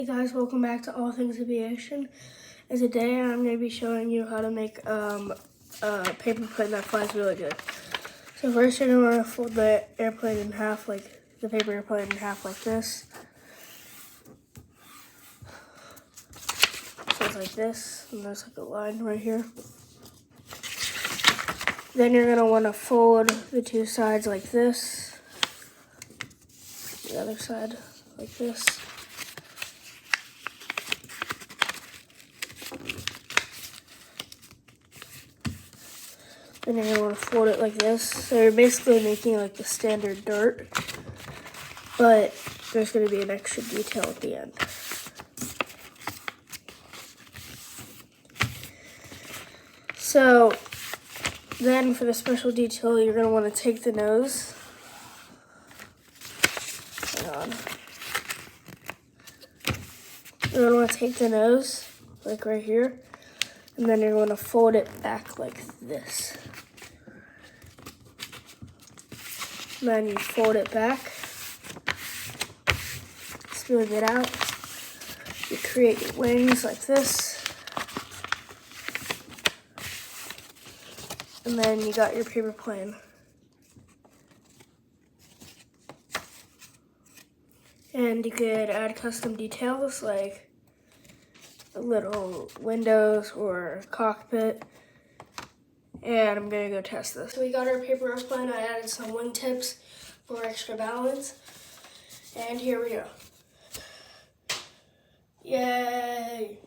Hey guys, welcome back to All Things Aviation. And today I'm going to be showing you how to make a paper plane that flies really good. So first you're going to want to fold the airplane in half, like the paper airplane in half like this. So it's like this, and there's like a line right here. Then you're going to want to fold the two sides like this. The other side like this. Then you're going to want to fold it like this. So you're basically making like the standard dirt, but there's going to be an extra detail at the end. So then for the special detail, you're going to want to take the nose. Hang on. You're going to want to take the nose, like right here, and then you're going to fold it back like this. And then you fold it back, smooth it out. You create your wings like this. And then you got your paper plane. And you could add custom details like little windows or cockpit. And I'm gonna go test this. So we got our paper airplane. I added some wing tips for extra balance. And here we go. Yay!